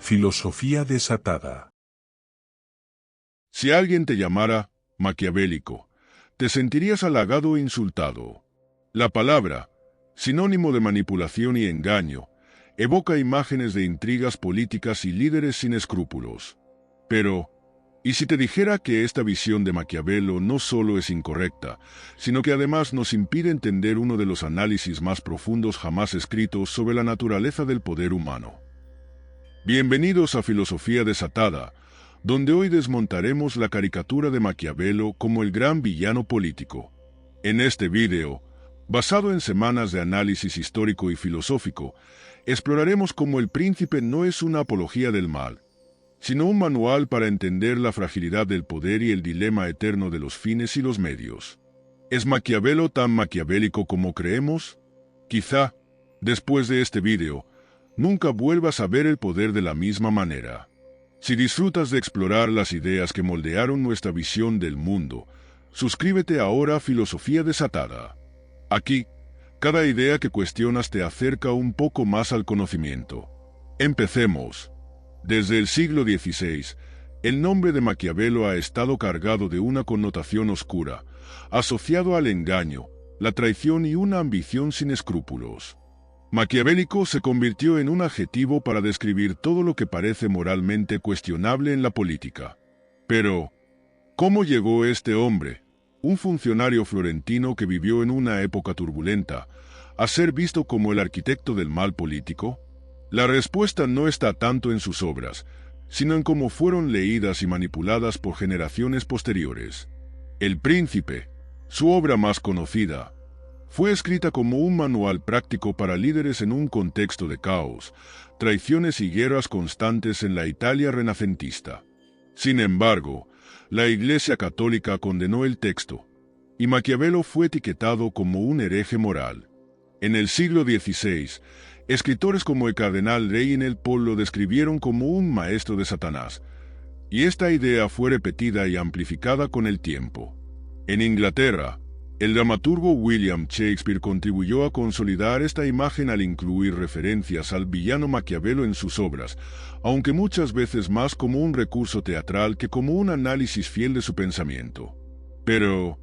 Filosofía desatada. Si alguien te llamara maquiavélico, te sentirías halagado e insultado. La palabra, sinónimo de manipulación y engaño, evoca imágenes de intrigas políticas y líderes sin escrúpulos. Pero, ¿y si te dijera que esta visión de Maquiavelo no solo es incorrecta, sino que además nos impide entender uno de los análisis más profundos jamás escritos sobre la naturaleza del poder humano? Bienvenidos a Filosofía Desatada, donde hoy desmontaremos la caricatura de Maquiavelo como el gran villano político. En este vídeo, basado en semanas de análisis histórico y filosófico, exploraremos cómo El Príncipe no es una apología del mal, sino un manual para entender la fragilidad del poder y el dilema eterno de los fines y los medios. ¿Es Maquiavelo tan maquiavélico como creemos? Quizá, después de este vídeo, nunca vuelvas a ver el poder de la misma manera. Si disfrutas de explorar las ideas que moldearon nuestra visión del mundo, suscríbete ahora a Filosofía Desatada. Aquí, cada idea que cuestionas te acerca un poco más al conocimiento. Empecemos. Desde el siglo XVI, el nombre de Maquiavelo ha estado cargado de una connotación oscura, asociado al engaño, la traición y una ambición sin escrúpulos. Maquiavélico se convirtió en un adjetivo para describir todo lo que parece moralmente cuestionable en la política. Pero, ¿cómo llegó este hombre, un funcionario florentino que vivió en una época turbulenta, a ser visto como el arquitecto del mal político? La respuesta no está tanto en sus obras, sino en cómo fueron leídas y manipuladas por generaciones posteriores. El Príncipe, su obra más conocida, fue escrita como un manual práctico para líderes en un contexto de caos, traiciones y guerras constantes en la Italia renacentista. Sin embargo, la Iglesia Católica condenó el texto, y Maquiavelo fue etiquetado como un hereje moral. En el siglo XVI, escritores como el cardenal Reginald-Pole lo describieron como un maestro de Satanás, y esta idea fue repetida y amplificada con el tiempo. En Inglaterra, el dramaturgo William Shakespeare contribuyó a consolidar esta imagen al incluir referencias al villano Maquiavelo en sus obras, aunque muchas veces más como un recurso teatral que como un análisis fiel de su pensamiento. Pero,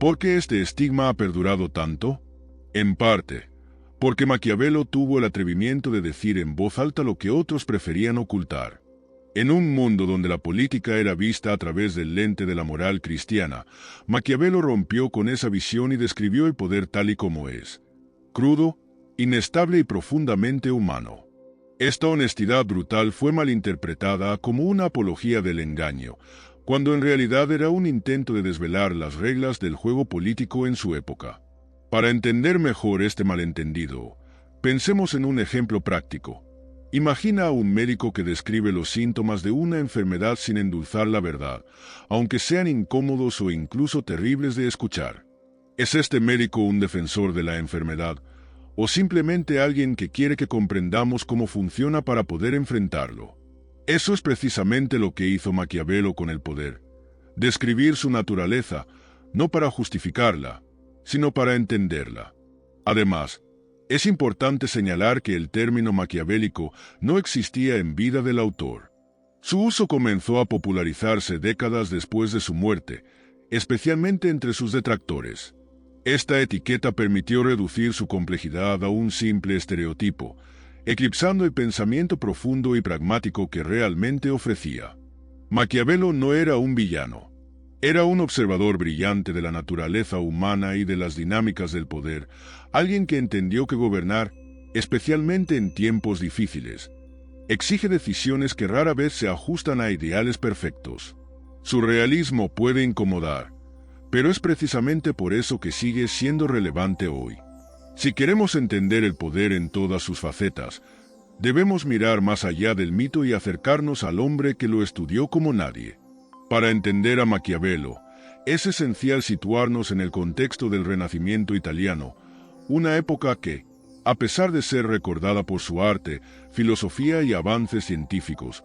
¿por qué este estigma ha perdurado tanto? En parte, porque Maquiavelo tuvo el atrevimiento de decir en voz alta lo que otros preferían ocultar. En un mundo donde la política era vista a través del lente de la moral cristiana, Maquiavelo rompió con esa visión y describió el poder tal y como es: crudo, inestable y profundamente humano. Esta honestidad brutal fue malinterpretada como una apología del engaño, cuando en realidad era un intento de desvelar las reglas del juego político en su época. Para entender mejor este malentendido, pensemos en un ejemplo práctico. Imagina a un médico que describe los síntomas de una enfermedad sin endulzar la verdad, aunque sean incómodos o incluso terribles de escuchar. ¿Es este médico un defensor de la enfermedad, o simplemente alguien que quiere que comprendamos cómo funciona para poder enfrentarlo? Eso es precisamente lo que hizo Maquiavelo con el poder: describir su naturaleza, no para justificarla, sino para entenderla. Además, es importante señalar que el término maquiavélico no existía en vida del autor. Su uso comenzó a popularizarse décadas después de su muerte, especialmente entre sus detractores. Esta etiqueta permitió reducir su complejidad a un simple estereotipo, eclipsando el pensamiento profundo y pragmático que realmente ofrecía. Maquiavelo no era un villano. Era un observador brillante de la naturaleza humana y de las dinámicas del poder, alguien que entendió que gobernar, especialmente en tiempos difíciles, exige decisiones que rara vez se ajustan a ideales perfectos. Su realismo puede incomodar, pero es precisamente por eso que sigue siendo relevante hoy. Si queremos entender el poder en todas sus facetas, debemos mirar más allá del mito y acercarnos al hombre que lo estudió como nadie. Para entender a Maquiavelo, es esencial situarnos en el contexto del Renacimiento italiano, una época que, a pesar de ser recordada por su arte, filosofía y avances científicos,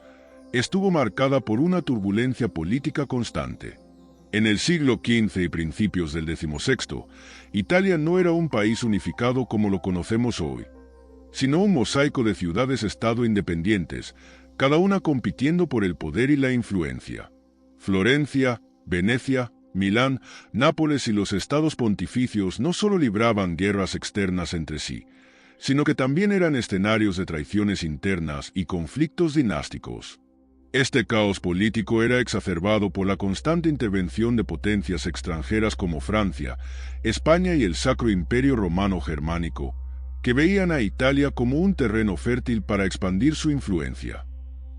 estuvo marcada por una turbulencia política constante. En el siglo XV y principios del XVI, Italia no era un país unificado como lo conocemos hoy, sino un mosaico de ciudades-estado independientes, cada una compitiendo por el poder y la influencia. Florencia, Venecia, Milán, Nápoles y los estados pontificios no solo libraban guerras externas entre sí, sino que también eran escenarios de traiciones internas y conflictos dinásticos. Este caos político era exacerbado por la constante intervención de potencias extranjeras como Francia, España y el Sacro Imperio Romano Germánico, que veían a Italia como un terreno fértil para expandir su influencia.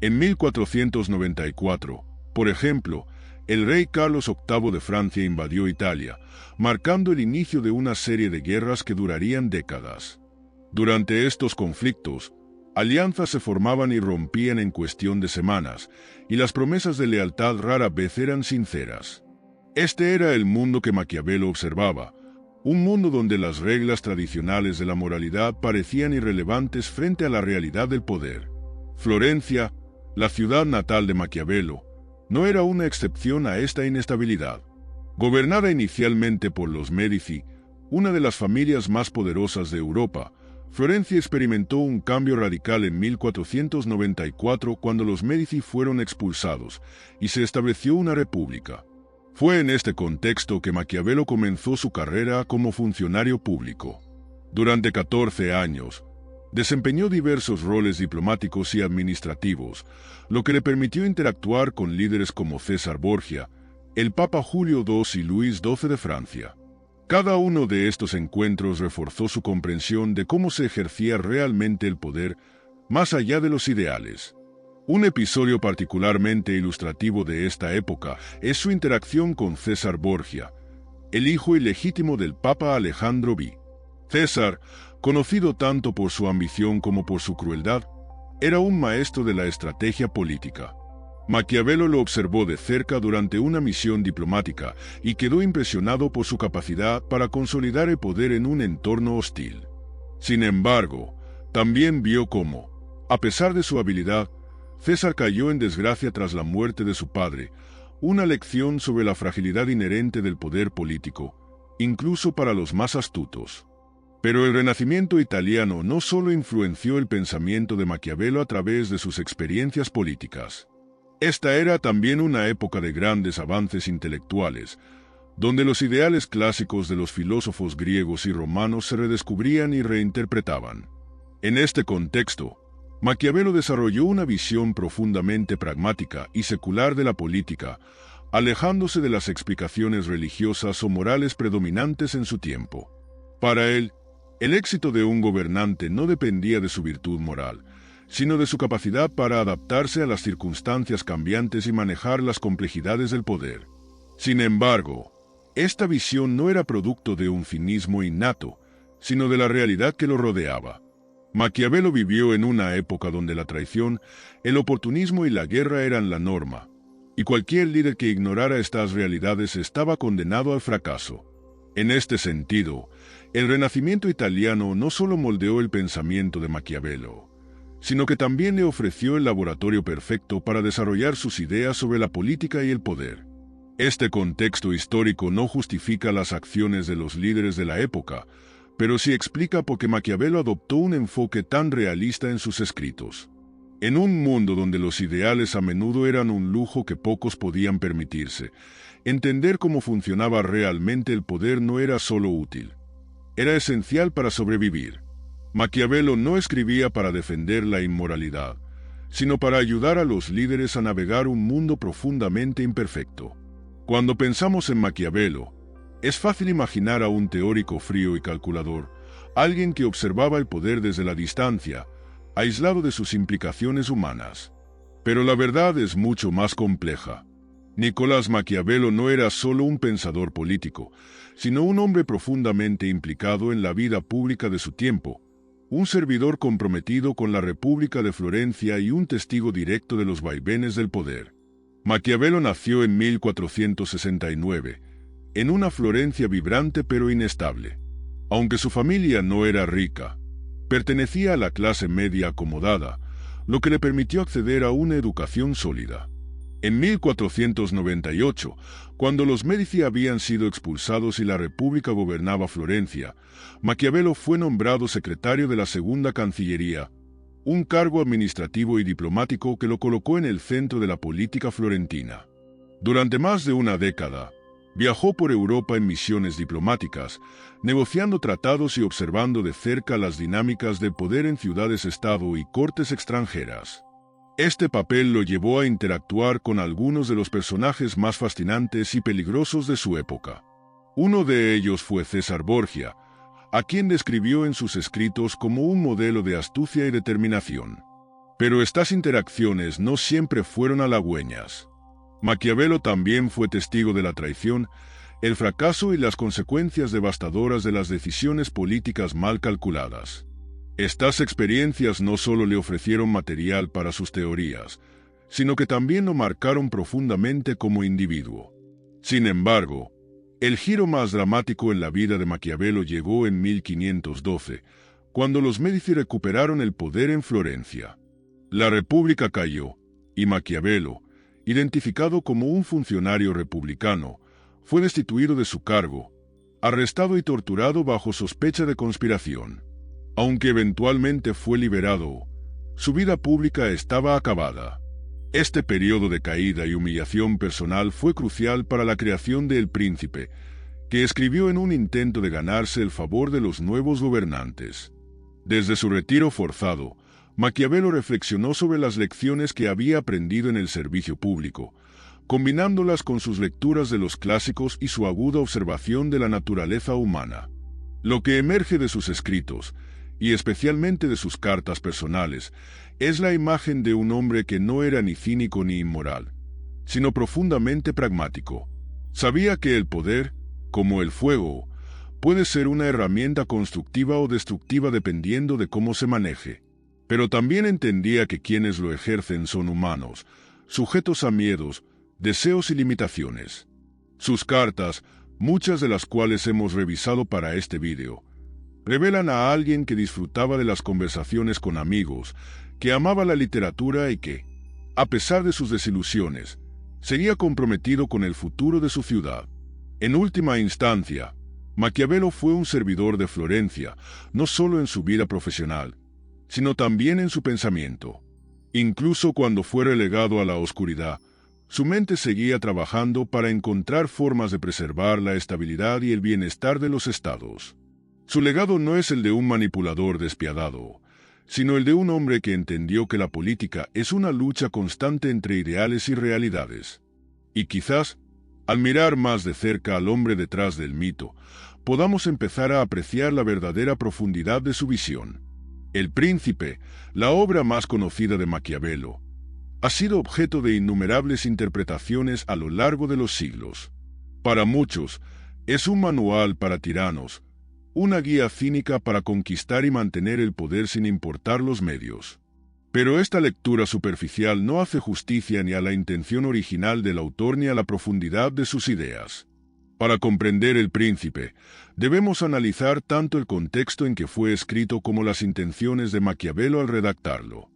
En 1494, por ejemplo, el rey Carlos VIII de Francia invadió Italia, marcando el inicio de una serie de guerras que durarían décadas. Durante estos conflictos, alianzas se formaban y rompían en cuestión de semanas, y las promesas de lealtad rara vez eran sinceras. Este era el mundo que Maquiavelo observaba, un mundo donde las reglas tradicionales de la moralidad parecían irrelevantes frente a la realidad del poder. Florencia, la ciudad natal de Maquiavelo, no era una excepción a esta inestabilidad. Gobernada inicialmente por los Médici, una de las familias más poderosas de Europa, Florencia experimentó un cambio radical en 1494 cuando los Médici fueron expulsados y se estableció una república. Fue en este contexto que Maquiavelo comenzó su carrera como funcionario público. Durante 14 años, desempeñó diversos roles diplomáticos y administrativos, lo que le permitió interactuar con líderes como César Borgia, el Papa Julio II y Luis XII de Francia. Cada uno de estos encuentros reforzó su comprensión de cómo se ejercía realmente el poder más allá de los ideales. Un episodio particularmente ilustrativo de esta época es su interacción con César Borgia, el hijo ilegítimo del Papa Alejandro V. César, conocido tanto por su ambición como por su crueldad, era un maestro de la estrategia política. Maquiavelo lo observó de cerca durante una misión diplomática y quedó impresionado por su capacidad para consolidar el poder en un entorno hostil. Sin embargo, también vio cómo, a pesar de su habilidad, César cayó en desgracia tras la muerte de su padre, una lección sobre la fragilidad inherente del poder político, incluso para los más astutos. Pero el Renacimiento italiano no solo influenció el pensamiento de Maquiavelo a través de sus experiencias políticas. Esta era también una época de grandes avances intelectuales, donde los ideales clásicos de los filósofos griegos y romanos se redescubrían y reinterpretaban. En este contexto, Maquiavelo desarrolló una visión profundamente pragmática y secular de la política, alejándose de las explicaciones religiosas o morales predominantes en su tiempo. Para él, el éxito de un gobernante no dependía de su virtud moral, sino de su capacidad para adaptarse a las circunstancias cambiantes y manejar las complejidades del poder. Sin embargo, esta visión no era producto de un cinismo innato, sino de la realidad que lo rodeaba. Maquiavelo vivió en una época donde la traición, el oportunismo y la guerra eran la norma, y cualquier líder que ignorara estas realidades estaba condenado al fracaso. En este sentido, el Renacimiento italiano no solo moldeó el pensamiento de Maquiavelo, sino que también le ofreció el laboratorio perfecto para desarrollar sus ideas sobre la política y el poder. Este contexto histórico no justifica las acciones de los líderes de la época, pero sí explica por qué Maquiavelo adoptó un enfoque tan realista en sus escritos. En un mundo donde los ideales a menudo eran un lujo que pocos podían permitirse, entender cómo funcionaba realmente el poder no era solo útil, era esencial para sobrevivir. Maquiavelo no escribía para defender la inmoralidad, sino para ayudar a los líderes a navegar un mundo profundamente imperfecto. Cuando pensamos en Maquiavelo, es fácil imaginar a un teórico frío y calculador, alguien que observaba el poder desde la distancia, aislado de sus implicaciones humanas. Pero la verdad es mucho más compleja. Nicolás Maquiavelo no era solo un pensador político, sino un hombre profundamente implicado en la vida pública de su tiempo, un servidor comprometido con la República de Florencia y un testigo directo de los vaivenes del poder. Maquiavelo nació en 1469, en una Florencia vibrante pero inestable. Aunque su familia no era rica, pertenecía a la clase media acomodada, lo que le permitió acceder a una educación sólida. En 1498, cuando los Médici habían sido expulsados y la República gobernaba Florencia, Maquiavelo fue nombrado secretario de la Segunda Cancillería, un cargo administrativo y diplomático que lo colocó en el centro de la política florentina. Durante más de una década, viajó por Europa en misiones diplomáticas, negociando tratados y observando de cerca las dinámicas de poder en ciudades-estado y cortes extranjeras. Este papel lo llevó a interactuar con algunos de los personajes más fascinantes y peligrosos de su época. Uno de ellos fue César Borgia, a quien describió en sus escritos como un modelo de astucia y determinación. Pero estas interacciones no siempre fueron halagüeñas. Maquiavelo también fue testigo de la traición, el fracaso y las consecuencias devastadoras de las decisiones políticas mal calculadas. Estas experiencias no solo le ofrecieron material para sus teorías, sino que también lo marcaron profundamente como individuo. Sin embargo, el giro más dramático en la vida de Maquiavelo llegó en 1512, cuando los Médici recuperaron el poder en Florencia. La República cayó, y Maquiavelo, identificado como un funcionario republicano, fue destituido de su cargo, arrestado y torturado bajo sospecha de conspiración. Aunque eventualmente fue liberado, su vida pública estaba acabada. Este periodo de caída y humillación personal fue crucial para la creación de El Príncipe, que escribió en un intento de ganarse el favor de los nuevos gobernantes. Desde su retiro forzado, Maquiavelo reflexionó sobre las lecciones que había aprendido en el servicio público, combinándolas con sus lecturas de los clásicos y su aguda observación de la naturaleza humana. Lo que emerge de sus escritos, y especialmente de sus cartas personales, es la imagen de un hombre que no era ni cínico ni inmoral, sino profundamente pragmático. Sabía que el poder, como el fuego, puede ser una herramienta constructiva o destructiva dependiendo de cómo se maneje. Pero también entendía que quienes lo ejercen son humanos, sujetos a miedos, deseos y limitaciones. Sus cartas, muchas de las cuales hemos revisado para este vídeo, revelan a alguien que disfrutaba de las conversaciones con amigos, que amaba la literatura y que, a pesar de sus desilusiones, seguía comprometido con el futuro de su ciudad. En última instancia, Maquiavelo fue un servidor de Florencia, no solo en su vida profesional, sino también en su pensamiento. Incluso cuando fue relegado a la oscuridad, su mente seguía trabajando para encontrar formas de preservar la estabilidad y el bienestar de los estados. Su legado no es el de un manipulador despiadado, sino el de un hombre que entendió que la política es una lucha constante entre ideales y realidades. Y quizás, al mirar más de cerca al hombre detrás del mito, podamos empezar a apreciar la verdadera profundidad de su visión. El Príncipe, la obra más conocida de Maquiavelo, ha sido objeto de innumerables interpretaciones a lo largo de los siglos. Para muchos, es un manual para tiranos, una guía cínica para conquistar y mantener el poder sin importar los medios. Pero esta lectura superficial no hace justicia ni a la intención original del autor ni a la profundidad de sus ideas. Para comprender El Príncipe, debemos analizar tanto el contexto en que fue escrito como las intenciones de Maquiavelo al redactarlo.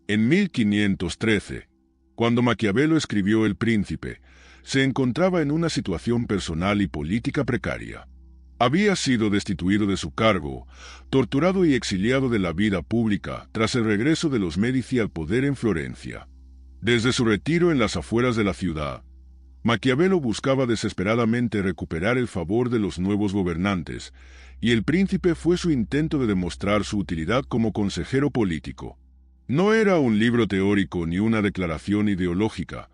En 1513, cuando Maquiavelo escribió El Príncipe, se encontraba en una situación personal y política precaria. Había sido destituido de su cargo, torturado y exiliado de la vida pública tras el regreso de los Médici al poder en Florencia. Desde su retiro en las afueras de la ciudad, Maquiavelo buscaba desesperadamente recuperar el favor de los nuevos gobernantes, y El Príncipe fue su intento de demostrar su utilidad como consejero político. No era un libro teórico ni una declaración ideológica.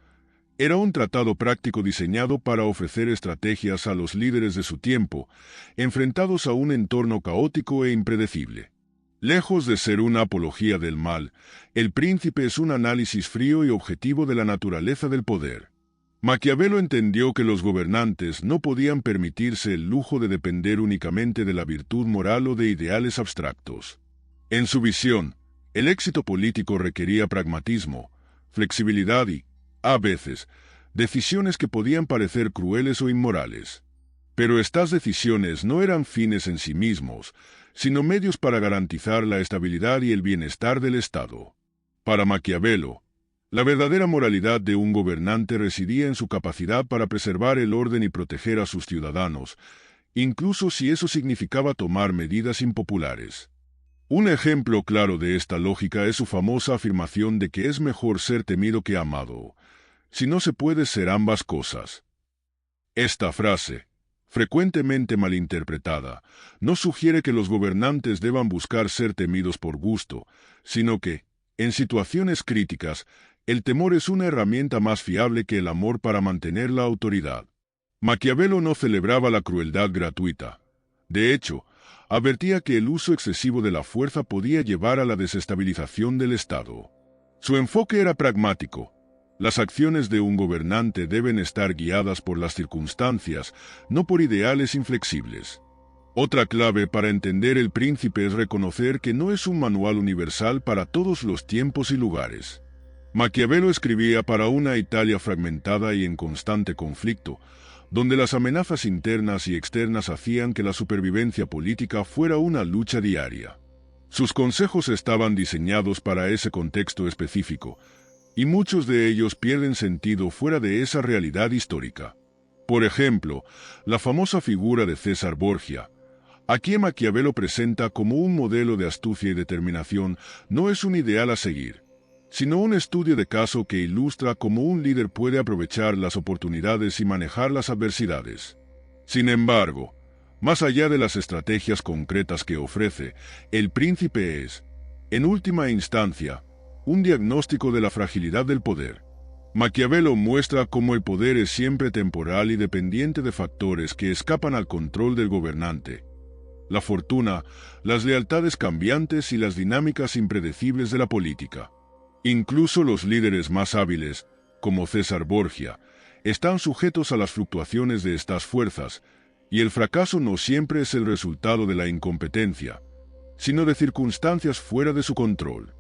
Era un tratado práctico diseñado para ofrecer estrategias a los líderes de su tiempo, enfrentados a un entorno caótico e impredecible. Lejos de ser una apología del mal, El Príncipe es un análisis frío y objetivo de la naturaleza del poder. Maquiavelo entendió que los gobernantes no podían permitirse el lujo de depender únicamente de la virtud moral o de ideales abstractos. En su visión, el éxito político requería pragmatismo, flexibilidad y, a veces, decisiones que podían parecer crueles o inmorales. Pero estas decisiones no eran fines en sí mismos, sino medios para garantizar la estabilidad y el bienestar del Estado. Para Maquiavelo, la verdadera moralidad de un gobernante residía en su capacidad para preservar el orden y proteger a sus ciudadanos, incluso si eso significaba tomar medidas impopulares. Un ejemplo claro de esta lógica es su famosa afirmación de que es mejor ser temido que amado, si no se puede ser ambas cosas. Esta frase, frecuentemente malinterpretada, no sugiere que los gobernantes deban buscar ser temidos por gusto, sino que, en situaciones críticas, el temor es una herramienta más fiable que el amor para mantener la autoridad. Maquiavelo no celebraba la crueldad gratuita. De hecho, advertía que el uso excesivo de la fuerza podía llevar a la desestabilización del Estado. Su enfoque era pragmático. Las acciones de un gobernante deben estar guiadas por las circunstancias, no por ideales inflexibles. Otra clave para entender El Príncipe es reconocer que no es un manual universal para todos los tiempos y lugares. Maquiavelo escribía para una Italia fragmentada y en constante conflicto, donde las amenazas internas y externas hacían que la supervivencia política fuera una lucha diaria. Sus consejos estaban diseñados para ese contexto específico, y muchos de ellos pierden sentido fuera de esa realidad histórica. Por ejemplo, la famosa figura de César Borgia, a quien Maquiavelo presenta como un modelo de astucia y determinación, no es un ideal a seguir, sino un estudio de caso que ilustra cómo un líder puede aprovechar las oportunidades y manejar las adversidades. Sin embargo, más allá de las estrategias concretas que ofrece, El Príncipe es, en última instancia, un diagnóstico de la fragilidad del poder. Maquiavelo muestra cómo el poder es siempre temporal y dependiente de factores que escapan al control del gobernante. La fortuna, las lealtades cambiantes y las dinámicas impredecibles de la política. Incluso los líderes más hábiles, como César Borgia, están sujetos a las fluctuaciones de estas fuerzas, y el fracaso no siempre es el resultado de la incompetencia, sino de circunstancias fuera de su control.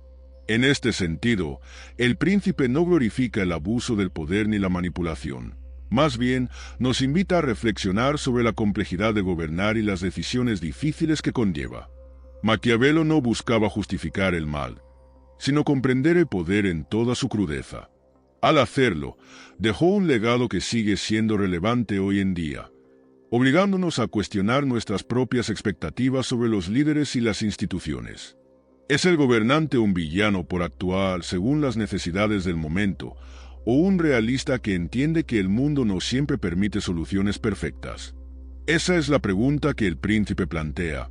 En este sentido, El Príncipe no glorifica el abuso del poder ni la manipulación. Más bien, nos invita a reflexionar sobre la complejidad de gobernar y las decisiones difíciles que conlleva. Maquiavelo no buscaba justificar el mal, sino comprender el poder en toda su crudeza. Al hacerlo, dejó un legado que sigue siendo relevante hoy en día, obligándonos a cuestionar nuestras propias expectativas sobre los líderes y las instituciones. ¿Es el gobernante un villano por actuar según las necesidades del momento, o un realista que entiende que el mundo no siempre permite soluciones perfectas? Esa es la pregunta que El Príncipe plantea,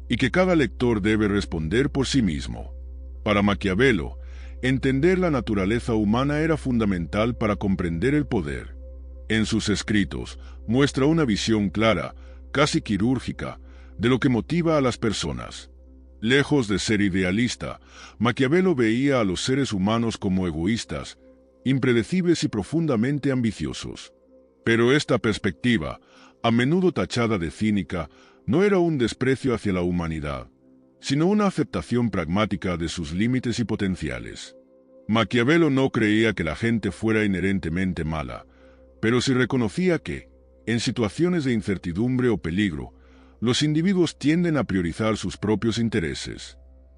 y que cada lector debe responder por sí mismo. Para Maquiavelo, entender la naturaleza humana era fundamental para comprender el poder. En sus escritos, muestra una visión clara, casi quirúrgica, de lo que motiva a las personas. Lejos de ser idealista, Maquiavelo veía a los seres humanos como egoístas, impredecibles y profundamente ambiciosos. Pero esta perspectiva, a menudo tachada de cínica, no era un desprecio hacia la humanidad, sino una aceptación pragmática de sus límites y potenciales. Maquiavelo no creía que la gente fuera inherentemente mala, pero sí reconocía que, en situaciones de incertidumbre o peligro, los individuos tienden a priorizar sus propios intereses.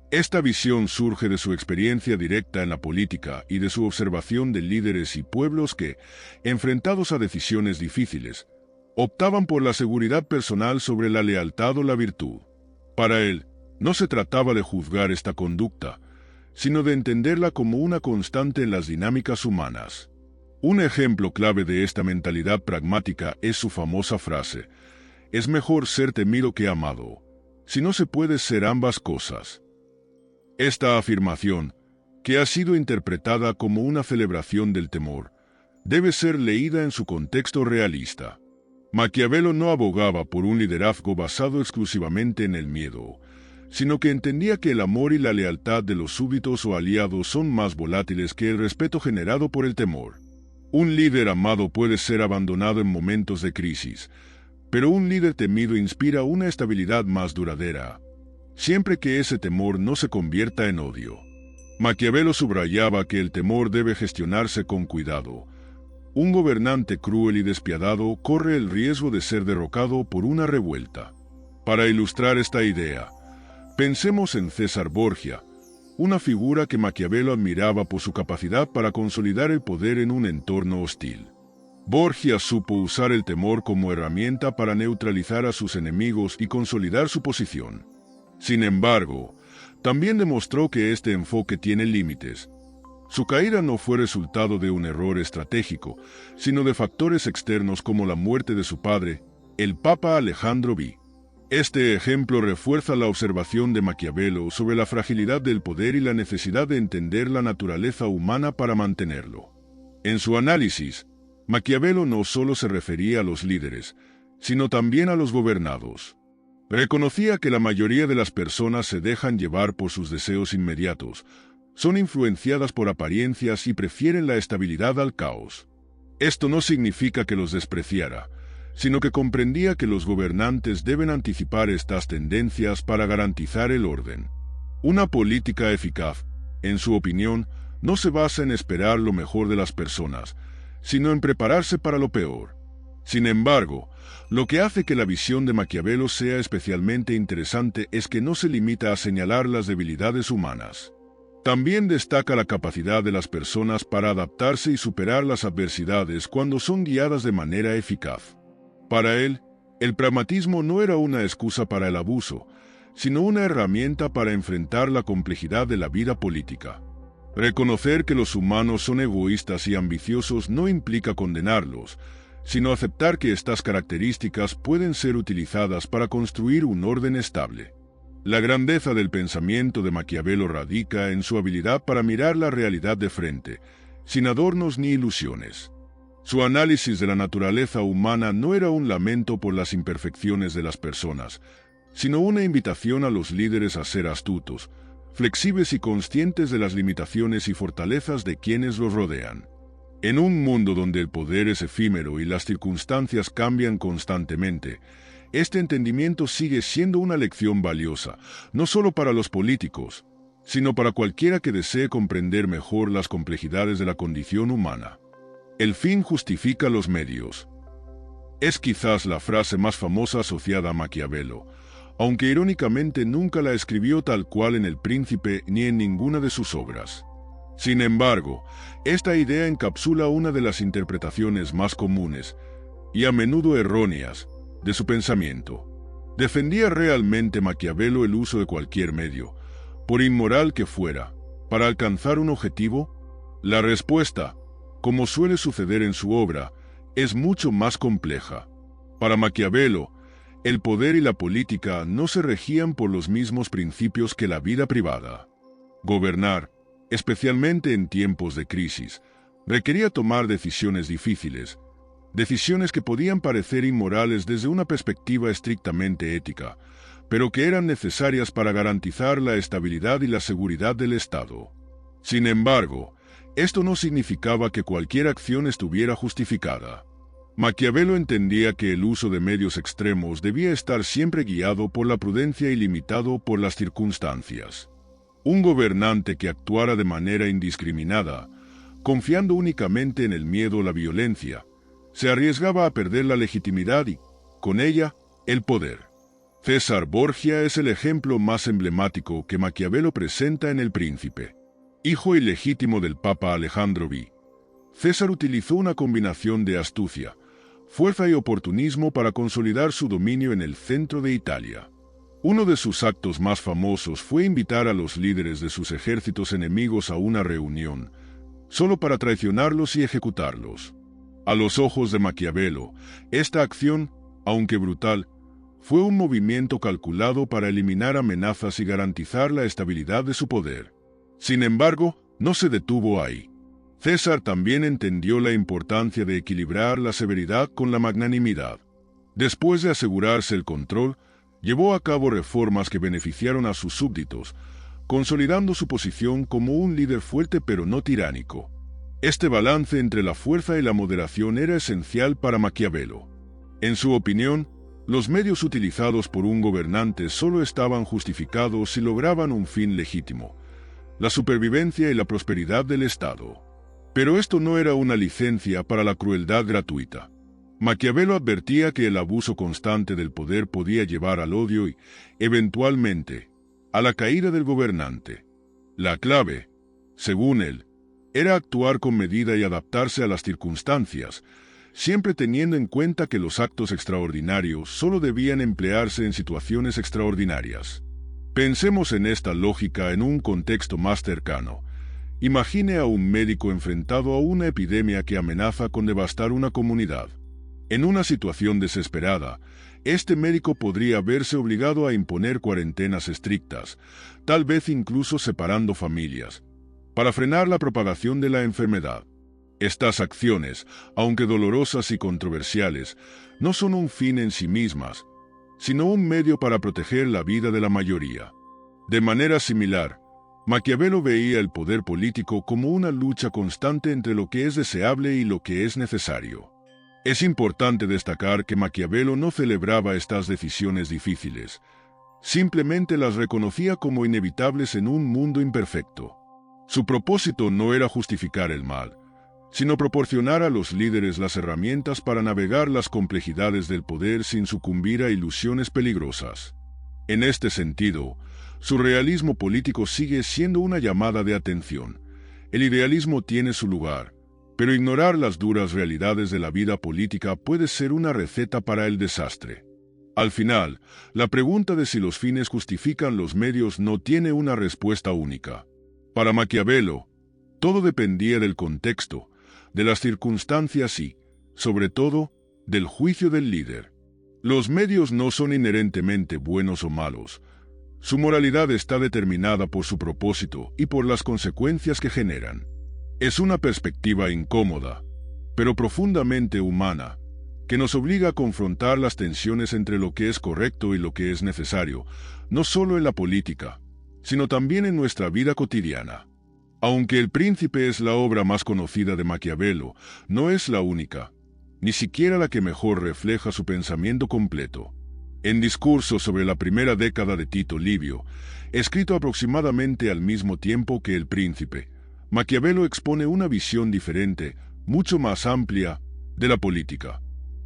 Esta visión surge de su experiencia directa en la política y de su observación de líderes y pueblos que, enfrentados a decisiones difíciles, optaban por la seguridad personal sobre la lealtad o la virtud. Para él, no se trataba de juzgar esta conducta, sino de entenderla como una constante en las dinámicas humanas. Un ejemplo clave de esta mentalidad pragmática es su famosa frase: «Es mejor ser temido que amado, si no se puede ser ambas cosas». Esta afirmación, que ha sido interpretada como una celebración del temor, debe ser leída en su contexto realista. Maquiavelo no abogaba por un liderazgo basado exclusivamente en el miedo, sino que entendía que el amor y la lealtad de los súbditos o aliados son más volátiles que el respeto generado por el temor. Un líder amado puede ser abandonado en momentos de crisis, pero un líder temido inspira una estabilidad más duradera, siempre que ese temor no se convierta en odio. Maquiavelo subrayaba que el temor debe gestionarse con cuidado. Un gobernante cruel y despiadado corre el riesgo de ser derrocado por una revuelta. Para ilustrar esta idea, pensemos en César Borgia, una figura que Maquiavelo admiraba por su capacidad para consolidar el poder en un entorno hostil. Borgia supo usar el temor como herramienta para neutralizar a sus enemigos y consolidar su posición. Sin embargo, también demostró que este enfoque tiene límites. Su caída no fue resultado de un error estratégico, sino de factores externos como la muerte de su padre, el Papa Alejandro V. Este ejemplo refuerza la observación de Maquiavelo sobre la fragilidad del poder y la necesidad de entender la naturaleza humana para mantenerlo. En su análisis, Maquiavelo no solo se refería a los líderes, sino también a los gobernados. Reconocía que la mayoría de las personas se dejan llevar por sus deseos inmediatos, son influenciadas por apariencias y prefieren la estabilidad al caos. Esto no significa que los despreciara, sino que comprendía que los gobernantes deben anticipar estas tendencias para garantizar el orden. Una política eficaz, en su opinión, no se basa en esperar lo mejor de las personas, sino en prepararse para lo peor. Sin embargo, lo que hace que la visión de Maquiavelo sea especialmente interesante es que no se limita a señalar las debilidades humanas. También destaca la capacidad de las personas para adaptarse y superar las adversidades cuando son guiadas de manera eficaz. Para él, el pragmatismo no era una excusa para el abuso, sino una herramienta para enfrentar la complejidad de la vida política. Reconocer que los humanos son egoístas y ambiciosos no implica condenarlos, sino aceptar que estas características pueden ser utilizadas para construir un orden estable. La grandeza del pensamiento de Maquiavelo radica en su habilidad para mirar la realidad de frente, sin adornos ni ilusiones. Su análisis de la naturaleza humana no era un lamento por las imperfecciones de las personas, sino una invitación a los líderes a ser astutos, flexibles y conscientes de las limitaciones y fortalezas de quienes los rodean. En un mundo donde el poder es efímero y las circunstancias cambian constantemente, este entendimiento sigue siendo una lección valiosa, no solo para los políticos, sino para cualquiera que desee comprender mejor las complejidades de la condición humana. El fin justifica los medios. Es quizás la frase más famosa asociada a Maquiavelo, aunque irónicamente nunca la escribió tal cual en El Príncipe ni en ninguna de sus obras. Sin embargo, esta idea encapsula una de las interpretaciones más comunes, y a menudo erróneas, de su pensamiento. ¿Defendía realmente Maquiavelo el uso de cualquier medio, por inmoral que fuera, para alcanzar un objetivo? La respuesta, como suele suceder en su obra, es mucho más compleja. Para Maquiavelo, el poder y la política no se regían por los mismos principios que la vida privada. Gobernar, especialmente en tiempos de crisis, requería tomar decisiones difíciles, decisiones que podían parecer inmorales desde una perspectiva estrictamente ética, pero que eran necesarias para garantizar la estabilidad y la seguridad del Estado. Sin embargo, esto no significaba que cualquier acción estuviera justificada. Maquiavelo entendía que el uso de medios extremos debía estar siempre guiado por la prudencia y limitado por las circunstancias. Un gobernante que actuara de manera indiscriminada, confiando únicamente en el miedo o la violencia, se arriesgaba a perder la legitimidad y, con ella, el poder. César Borgia es el ejemplo más emblemático que Maquiavelo presenta en El Príncipe. Hijo ilegítimo del Papa Alejandro V, César utilizó una combinación de astucia, fuerza y oportunismo para consolidar su dominio en el centro de Italia. Uno de sus actos más famosos fue invitar a los líderes de sus ejércitos enemigos a una reunión, solo para traicionarlos y ejecutarlos. A los ojos de Maquiavelo, esta acción, aunque brutal, fue un movimiento calculado para eliminar amenazas y garantizar la estabilidad de su poder. Sin embargo, no se detuvo ahí. César también entendió la importancia de equilibrar la severidad con la magnanimidad. Después de asegurarse el control, llevó a cabo reformas que beneficiaron a sus súbditos, consolidando su posición como un líder fuerte pero no tiránico. Este balance entre la fuerza y la moderación era esencial para Maquiavelo. En su opinión, los medios utilizados por un gobernante solo estaban justificados si lograban un fin legítimo: la supervivencia y la prosperidad del Estado. Pero esto no era una licencia para la crueldad gratuita. Maquiavelo advertía que el abuso constante del poder podía llevar al odio y, eventualmente, a la caída del gobernante. La clave, según él, era actuar con medida y adaptarse a las circunstancias, siempre teniendo en cuenta que los actos extraordinarios solo debían emplearse en situaciones extraordinarias. Pensemos en esta lógica en un contexto más cercano. Imagine a un médico enfrentado a una epidemia que amenaza con devastar una comunidad. En una situación desesperada, este médico podría verse obligado a imponer cuarentenas estrictas, tal vez incluso separando familias, para frenar la propagación de la enfermedad. Estas acciones, aunque dolorosas y controversiales, no son un fin en sí mismas, sino un medio para proteger la vida de la mayoría. De manera similar, Maquiavelo veía el poder político como una lucha constante entre lo que es deseable y lo que es necesario. Es importante destacar que Maquiavelo no celebraba estas decisiones difíciles, simplemente las reconocía como inevitables en un mundo imperfecto. Su propósito no era justificar el mal, sino proporcionar a los líderes las herramientas para navegar las complejidades del poder sin sucumbir a ilusiones peligrosas. En este sentido, su realismo político sigue siendo una llamada de atención. El idealismo tiene su lugar, pero ignorar las duras realidades de la vida política puede ser una receta para el desastre. Al final, la pregunta de si los fines justifican los medios no tiene una respuesta única. Para Maquiavelo, todo dependía del contexto, de las circunstancias y, sobre todo, del juicio del líder. Los medios no son inherentemente buenos o malos. Su moralidad está determinada por su propósito y por las consecuencias que generan. Es una perspectiva incómoda, pero profundamente humana, que nos obliga a confrontar las tensiones entre lo que es correcto y lo que es necesario, no solo en la política, sino también en nuestra vida cotidiana. Aunque El Príncipe es la obra más conocida de Maquiavelo, no es la única, ni siquiera la que mejor refleja su pensamiento completo. En Discurso sobre la primera década de Tito Livio, escrito aproximadamente al mismo tiempo que El Príncipe, Maquiavelo expone una visión diferente, mucho más amplia, de la política.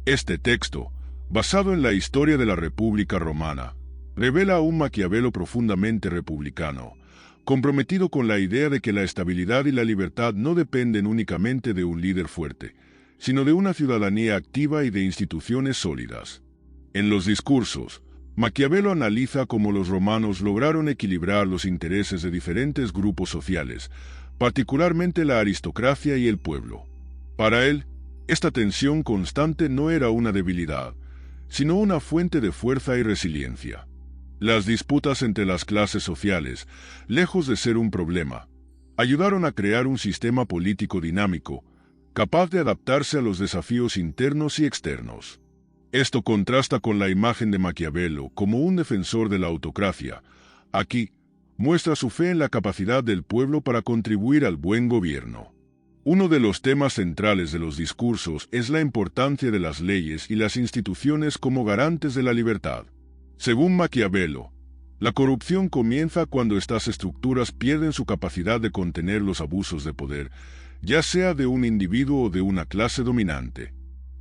Este texto, basado en la historia de la República Romana, revela a un Maquiavelo profundamente republicano, comprometido con la idea de que la estabilidad y la libertad no dependen únicamente de un líder fuerte, sino de una ciudadanía activa y de instituciones sólidas. En los Discursos, Maquiavelo analiza cómo los romanos lograron equilibrar los intereses de diferentes grupos sociales, particularmente la aristocracia y el pueblo. Para él, esta tensión constante no era una debilidad, sino una fuente de fuerza y resiliencia. Las disputas entre las clases sociales, lejos de ser un problema, ayudaron a crear un sistema político dinámico, capaz de adaptarse a los desafíos internos y externos. Esto contrasta con la imagen de Maquiavelo como un defensor de la autocracia. Aquí, muestra su fe en la capacidad del pueblo para contribuir al buen gobierno. Uno de los temas centrales de los Discursos es la importancia de las leyes y las instituciones como garantes de la libertad. Según Maquiavelo, la corrupción comienza cuando estas estructuras pierden su capacidad de contener los abusos de poder, ya sea de un individuo o de una clase dominante.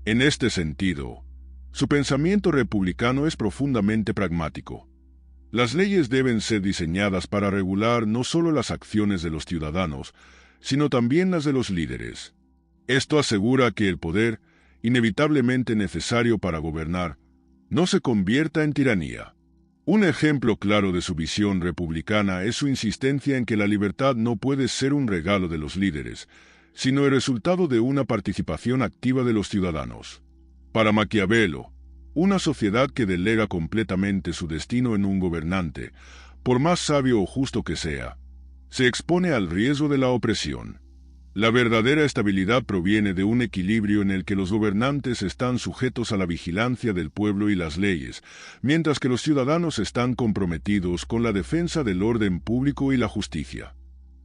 En este sentido, su pensamiento republicano es profundamente pragmático. Las leyes deben ser diseñadas para regular no solo las acciones de los ciudadanos, sino también las de los líderes. Esto asegura que el poder, inevitablemente necesario para gobernar, no se convierta en tiranía. Un ejemplo claro de su visión republicana es su insistencia en que la libertad no puede ser un regalo de los líderes, sino el resultado de una participación activa de los ciudadanos. Para Maquiavelo, una sociedad que delega completamente su destino en un gobernante, por más sabio o justo que sea, se expone al riesgo de la opresión. La verdadera estabilidad proviene de un equilibrio en el que los gobernantes están sujetos a la vigilancia del pueblo y las leyes, mientras que los ciudadanos están comprometidos con la defensa del orden público y la justicia.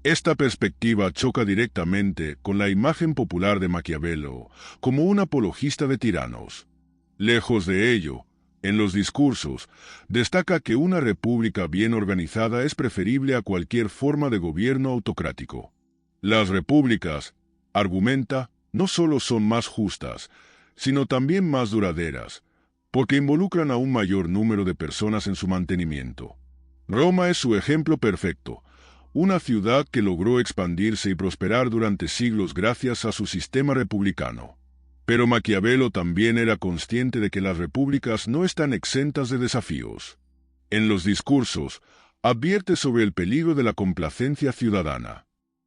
Esta perspectiva choca directamente con la imagen popular de Maquiavelo como un apologista de tiranos. Lejos de ello, en los Discursos, destaca que una república bien organizada es preferible a cualquier forma de gobierno autocrático. Las repúblicas, argumenta, no solo son más justas, sino también más duraderas, porque involucran a un mayor número de personas en su mantenimiento. Roma es su ejemplo perfecto. Una ciudad que logró expandirse y prosperar durante siglos gracias a su sistema republicano. Pero Maquiavelo también era consciente de que las repúblicas no están exentas de desafíos. En los Discursos, advierte sobre el peligro de la complacencia ciudadana.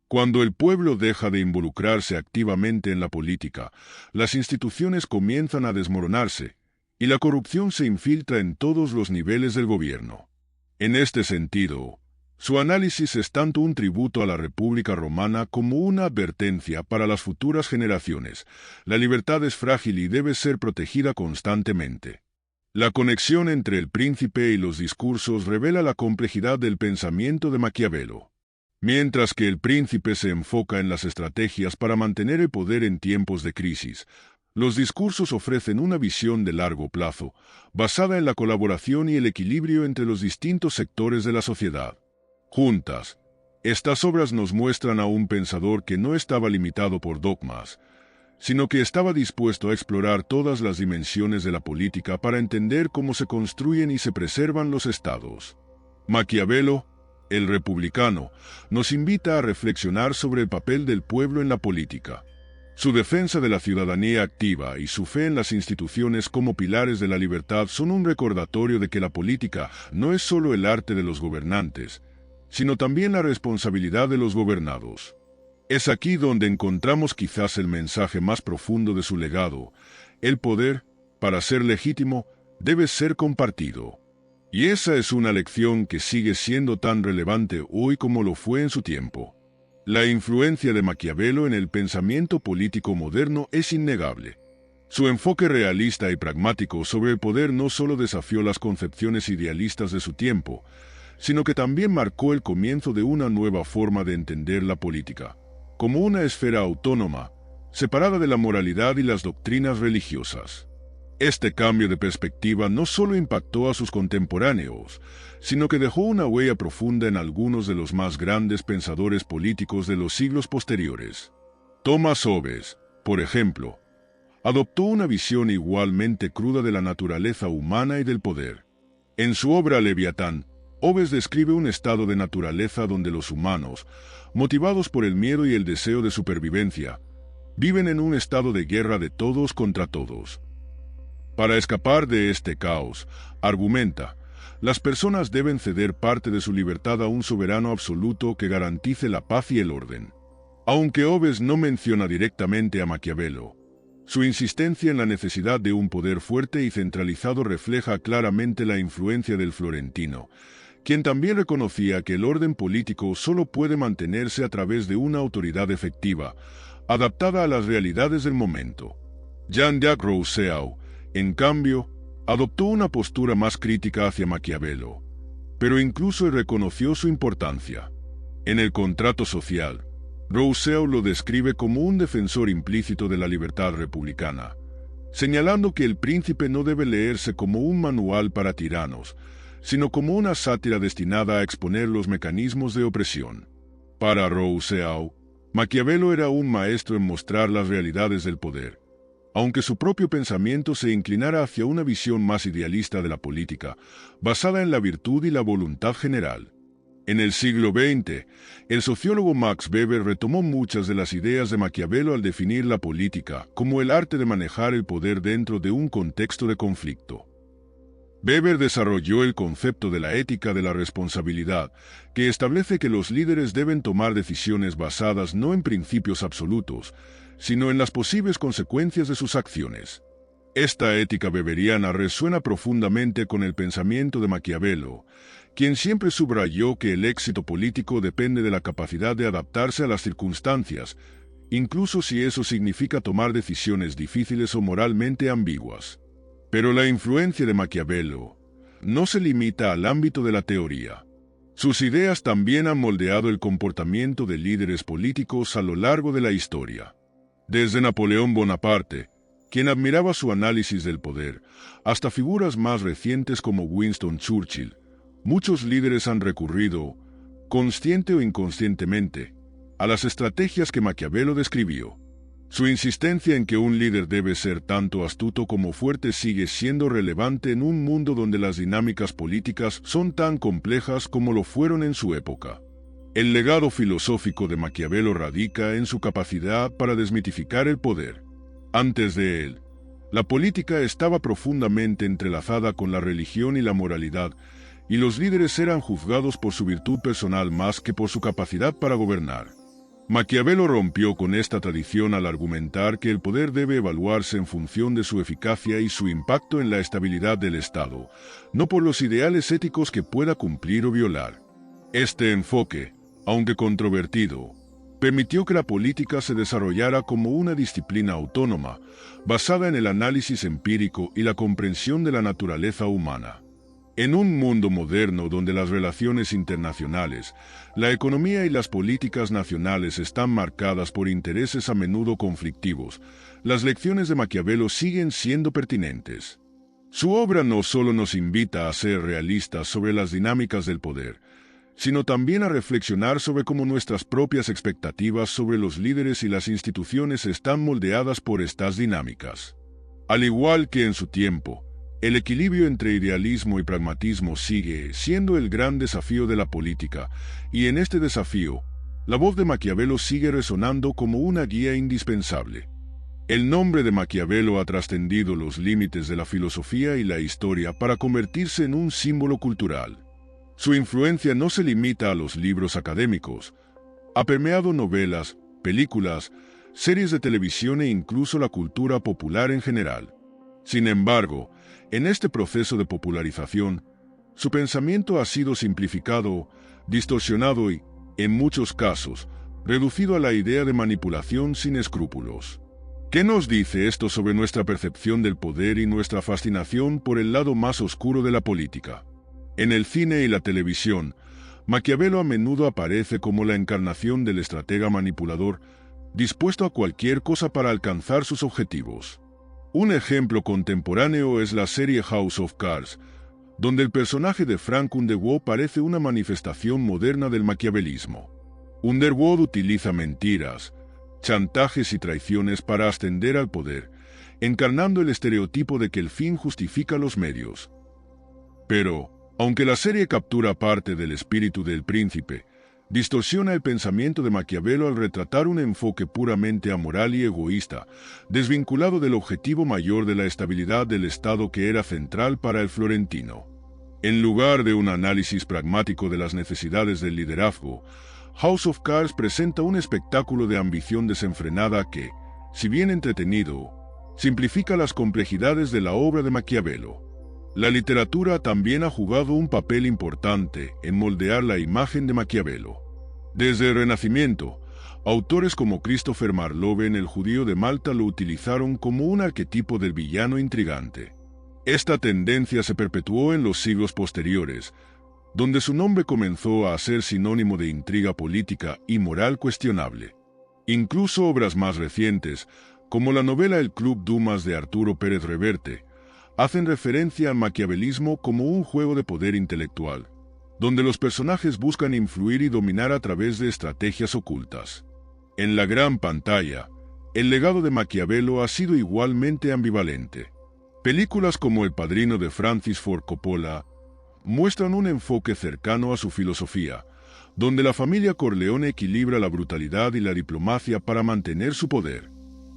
Cuando el pueblo deja de involucrarse activamente en la política, las instituciones comienzan a desmoronarse, y la corrupción se infiltra en todos los niveles del gobierno. En este sentido, su análisis es tanto un tributo a la República Romana como una advertencia para las futuras generaciones. La libertad es frágil y debe ser protegida constantemente. La conexión entre el príncipe y los discursos revela la complejidad del pensamiento de Maquiavelo. Mientras que el príncipe se enfoca en las estrategias para mantener el poder en tiempos de crisis, los discursos ofrecen una visión de largo plazo, basada en la colaboración y el equilibrio entre los distintos sectores de la sociedad. Juntas, estas obras nos muestran a un pensador que no estaba limitado por dogmas, sino que estaba dispuesto a explorar todas las dimensiones de la política para entender cómo se construyen y se preservan los estados. Maquiavelo, el republicano, nos invita a reflexionar sobre el papel del pueblo en la política. Su defensa de la ciudadanía activa y su fe en las instituciones como pilares de la libertad son un recordatorio de que la política no es solo el arte de los gobernantes, sino también la responsabilidad de los gobernados. Es aquí donde encontramos quizás el mensaje más profundo de su legado: el poder, para ser legítimo, debe ser compartido. Y esa es una lección que sigue siendo tan relevante hoy como lo fue en su tiempo. La influencia de Maquiavelo en el pensamiento político moderno es innegable. Su enfoque realista y pragmático sobre el poder no solo desafió las concepciones idealistas de su tiempo, sino que también marcó el comienzo de una nueva forma de entender la política, como una esfera autónoma, separada de la moralidad y las doctrinas religiosas. Este cambio de perspectiva no solo impactó a sus contemporáneos, sino que dejó una huella profunda en algunos de los más grandes pensadores políticos de los siglos posteriores. Thomas Hobbes, por ejemplo, adoptó una visión igualmente cruda de la naturaleza humana y del poder. En su obra Leviatán, Hobbes describe un estado de naturaleza donde los humanos, motivados por el miedo y el deseo de supervivencia, viven en un estado de guerra de todos contra todos. Para escapar de este caos, argumenta, las personas deben ceder parte de su libertad a un soberano absoluto que garantice la paz y el orden. Aunque Hobbes no menciona directamente a Maquiavelo, su insistencia en la necesidad de un poder fuerte y centralizado refleja claramente la influencia del florentino, quien también reconocía que el orden político solo puede mantenerse a través de una autoridad efectiva, adaptada a las realidades del momento. Jean-Jacques Rousseau, en cambio, adoptó una postura más crítica hacia Maquiavelo, pero incluso reconoció su importancia. En el Contrato Social, Rousseau lo describe como un defensor implícito de la libertad republicana, señalando que El Príncipe no debe leerse como un manual para tiranos, sino como una sátira destinada a exponer los mecanismos de opresión. Para Rousseau, Maquiavelo era un maestro en mostrar las realidades del poder, aunque su propio pensamiento se inclinara hacia una visión más idealista de la política, basada en la virtud y la voluntad general. En el siglo XX, el sociólogo Max Weber retomó muchas de las ideas de Maquiavelo al definir la política como el arte de manejar el poder dentro de un contexto de conflicto. Weber desarrolló el concepto de la ética de la responsabilidad, que establece que los líderes deben tomar decisiones basadas no en principios absolutos, sino en las posibles consecuencias de sus acciones. Esta ética weberiana resuena profundamente con el pensamiento de Maquiavelo, quien siempre subrayó que el éxito político depende de la capacidad de adaptarse a las circunstancias, incluso si eso significa tomar decisiones difíciles o moralmente ambiguas. Pero la influencia de Maquiavelo no se limita al ámbito de la teoría. Sus ideas también han moldeado el comportamiento de líderes políticos a lo largo de la historia. Desde Napoleón Bonaparte, quien admiraba su análisis del poder, hasta figuras más recientes como Winston Churchill, muchos líderes han recurrido, consciente o inconscientemente, a las estrategias que Maquiavelo describió. Su insistencia en que un líder debe ser tanto astuto como fuerte sigue siendo relevante en un mundo donde las dinámicas políticas son tan complejas como lo fueron en su época. El legado filosófico de Maquiavelo radica en su capacidad para desmitificar el poder. Antes de él, la política estaba profundamente entrelazada con la religión y la moralidad, y los líderes eran juzgados por su virtud personal más que por su capacidad para gobernar. Maquiavelo rompió con esta tradición al argumentar que el poder debe evaluarse en función de su eficacia y su impacto en la estabilidad del Estado, no por los ideales éticos que pueda cumplir o violar. Este enfoque, aunque controvertido, permitió que la política se desarrollara como una disciplina autónoma, basada en el análisis empírico y la comprensión de la naturaleza humana. En un mundo moderno donde las relaciones internacionales, la economía y las políticas nacionales están marcadas por intereses a menudo conflictivos, las lecciones de Maquiavelo siguen siendo pertinentes. Su obra no solo nos invita a ser realistas sobre las dinámicas del poder, sino también a reflexionar sobre cómo nuestras propias expectativas sobre los líderes y las instituciones están moldeadas por estas dinámicas. Al igual que en su tiempo, el equilibrio entre idealismo y pragmatismo sigue siendo el gran desafío de la política, y en este desafío, la voz de Maquiavelo sigue resonando como una guía indispensable. El nombre de Maquiavelo ha trascendido los límites de la filosofía y la historia para convertirse en un símbolo cultural. Su influencia no se limita a los libros académicos. Ha permeado novelas, películas, series de televisión e incluso la cultura popular en general. Sin embargo, en este proceso de popularización, su pensamiento ha sido simplificado, distorsionado y, en muchos casos, reducido a la idea de manipulación sin escrúpulos. ¿Qué nos dice esto sobre nuestra percepción del poder y nuestra fascinación por el lado más oscuro de la política? En el cine y la televisión, Maquiavelo a menudo aparece como la encarnación del estratega manipulador, dispuesto a cualquier cosa para alcanzar sus objetivos. Un ejemplo contemporáneo es la serie House of Cards, donde el personaje de Frank Underwood parece una manifestación moderna del maquiavelismo. Underwood utiliza mentiras, chantajes y traiciones para ascender al poder, encarnando el estereotipo de que el fin justifica los medios. Pero, aunque la serie captura parte del espíritu del príncipe, distorsiona el pensamiento de Maquiavelo al retratar un enfoque puramente amoral y egoísta, desvinculado del objetivo mayor de la estabilidad del Estado que era central para el florentino. En lugar de un análisis pragmático de las necesidades del liderazgo, House of Cards presenta un espectáculo de ambición desenfrenada que, si bien entretenido, simplifica las complejidades de la obra de Maquiavelo. La literatura también ha jugado un papel importante en moldear la imagen de Maquiavelo. Desde el Renacimiento, autores como Christopher Marlowe en El judío de Malta lo utilizaron como un arquetipo del villano intrigante. Esta tendencia se perpetuó en los siglos posteriores, donde su nombre comenzó a ser sinónimo de intriga política y moral cuestionable. Incluso obras más recientes, como la novela El Club Dumas de Arturo Pérez Reverte, hacen referencia al maquiavelismo como un juego de poder intelectual, donde los personajes buscan influir y dominar a través de estrategias ocultas. En la gran pantalla, el legado de Maquiavelo ha sido igualmente ambivalente. Películas como El Padrino de Francis Ford Coppola muestran un enfoque cercano a su filosofía, donde la familia Corleone equilibra la brutalidad y la diplomacia para mantener su poder.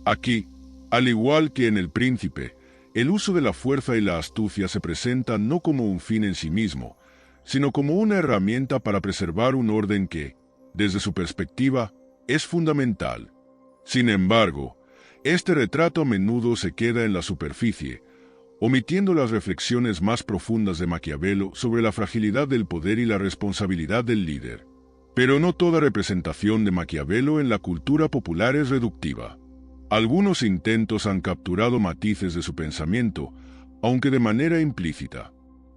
Aquí, al igual que en El Príncipe, el uso de la fuerza y la astucia se presenta no como un fin en sí mismo, sino como una herramienta para preservar un orden que, desde su perspectiva, es fundamental. Sin embargo, este retrato a menudo se queda en la superficie, omitiendo las reflexiones más profundas de Maquiavelo sobre la fragilidad del poder y la responsabilidad del líder. Pero no toda representación de Maquiavelo en la cultura popular es reductiva. Algunos intentos han capturado matices de su pensamiento, aunque de manera implícita.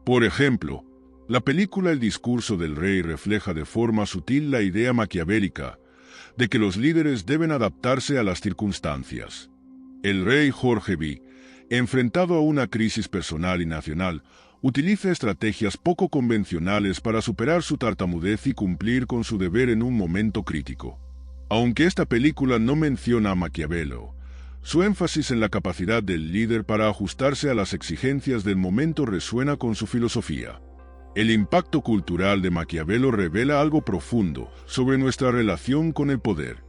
Por ejemplo, la película El discurso del rey refleja de forma sutil la idea maquiavélica de que los líderes deben adaptarse a las circunstancias. El rey Jorge V, enfrentado a una crisis personal y nacional, utiliza estrategias poco convencionales para superar su tartamudez y cumplir con su deber en un momento crítico. Aunque esta película no menciona a Maquiavelo, su énfasis en la capacidad del líder para ajustarse a las exigencias del momento resuena con su filosofía. El impacto cultural de Maquiavelo revela algo profundo sobre nuestra relación con el poder.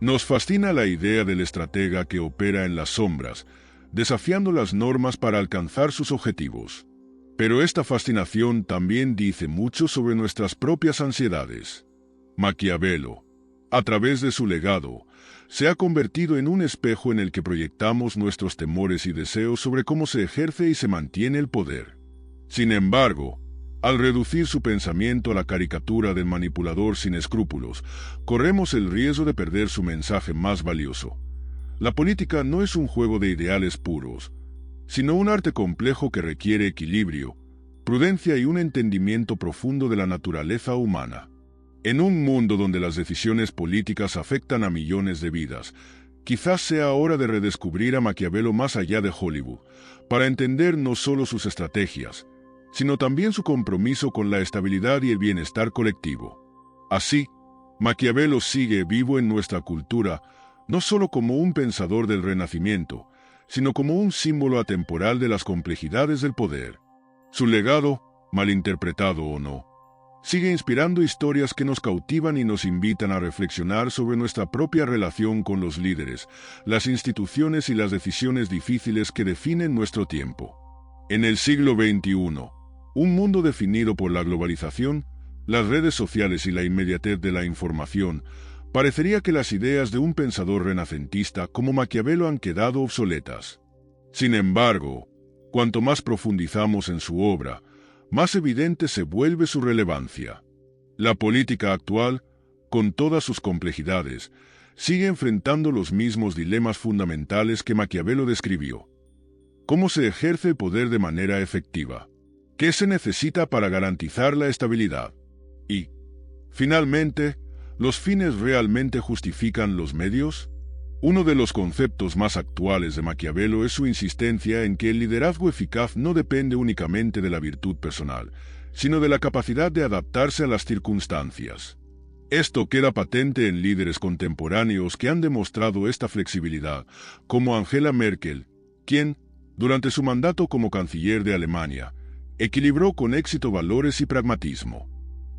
Nos fascina la idea del estratega que opera en las sombras, desafiando las normas para alcanzar sus objetivos. Pero esta fascinación también dice mucho sobre nuestras propias ansiedades. Maquiavelo, a través de su legado, se ha convertido en un espejo en el que proyectamos nuestros temores y deseos sobre cómo se ejerce y se mantiene el poder. Sin embargo, al reducir su pensamiento a la caricatura del manipulador sin escrúpulos, corremos el riesgo de perder su mensaje más valioso. La política no es un juego de ideales puros, sino un arte complejo que requiere equilibrio, prudencia y un entendimiento profundo de la naturaleza humana. En un mundo donde las decisiones políticas afectan a millones de vidas, quizás sea hora de redescubrir a Maquiavelo más allá de Hollywood, para entender no solo sus estrategias, sino también su compromiso con la estabilidad y el bienestar colectivo. Así, Maquiavelo sigue vivo en nuestra cultura, no solo como un pensador del Renacimiento, sino como un símbolo atemporal de las complejidades del poder. Su legado, malinterpretado o no, sigue inspirando historias que nos cautivan y nos invitan a reflexionar sobre nuestra propia relación con los líderes, las instituciones y las decisiones difíciles que definen nuestro tiempo. En el siglo XXI, un mundo definido por la globalización, las redes sociales y la inmediatez de la información, parecería que las ideas de un pensador renacentista como Maquiavelo han quedado obsoletas. Sin embargo, cuanto más profundizamos en su obra, más evidente se vuelve su relevancia. La política actual, con todas sus complejidades, sigue enfrentando los mismos dilemas fundamentales que Maquiavelo describió. ¿Cómo se ejerce el poder de manera efectiva? ¿Qué se necesita para garantizar la estabilidad? Y, finalmente, ¿los fines realmente justifican los medios? Uno de los conceptos más actuales de Maquiavelo es su insistencia en que el liderazgo eficaz no depende únicamente de la virtud personal, sino de la capacidad de adaptarse a las circunstancias. Esto queda patente en líderes contemporáneos que han demostrado esta flexibilidad, como Angela Merkel, quien, durante su mandato como canciller de Alemania, equilibró con éxito valores y pragmatismo.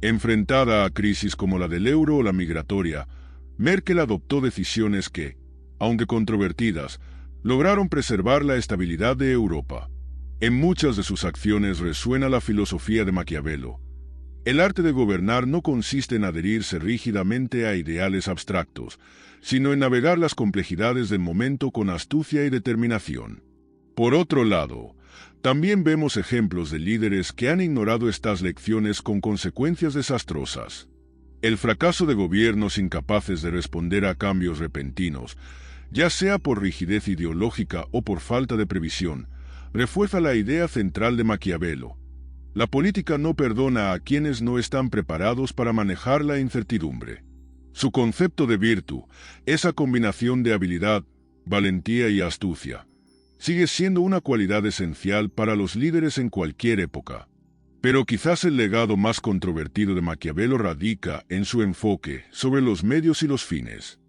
Enfrentada a crisis como la del euro o la migratoria, Merkel adoptó decisiones que, aunque controvertidas, lograron preservar la estabilidad de Europa. En muchas de sus acciones resuena la filosofía de Maquiavelo. El arte de gobernar no consiste en adherirse rígidamente a ideales abstractos, sino en navegar las complejidades del momento con astucia y determinación. Por otro lado, también vemos ejemplos de líderes que han ignorado estas lecciones con consecuencias desastrosas. El fracaso de gobiernos incapaces de responder a cambios repentinos, ya sea por rigidez ideológica o por falta de previsión, refuerza la idea central de Maquiavelo. La política no perdona a quienes no están preparados para manejar la incertidumbre. Su concepto de virtud, esa combinación de habilidad, valentía y astucia, sigue siendo una cualidad esencial para los líderes en cualquier época. Pero quizás el legado más controvertido de Maquiavelo radica en su enfoque sobre los medios y los fines.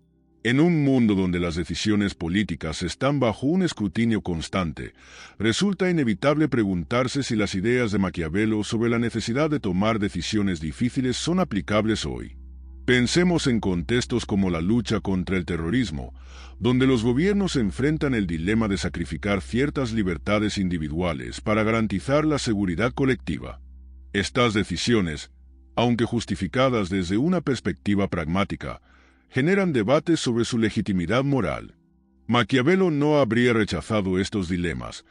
En un mundo donde las decisiones políticas están bajo un escrutinio constante, resulta inevitable preguntarse si las ideas de Maquiavelo sobre la necesidad de tomar decisiones difíciles son aplicables hoy. Pensemos en contextos como la lucha contra el terrorismo, donde los gobiernos enfrentan el dilema de sacrificar ciertas libertades individuales para garantizar la seguridad colectiva. Estas decisiones, aunque justificadas desde una perspectiva pragmática, generan debates sobre su legitimidad moral. Maquiavelo no habría rechazado estos dilemas.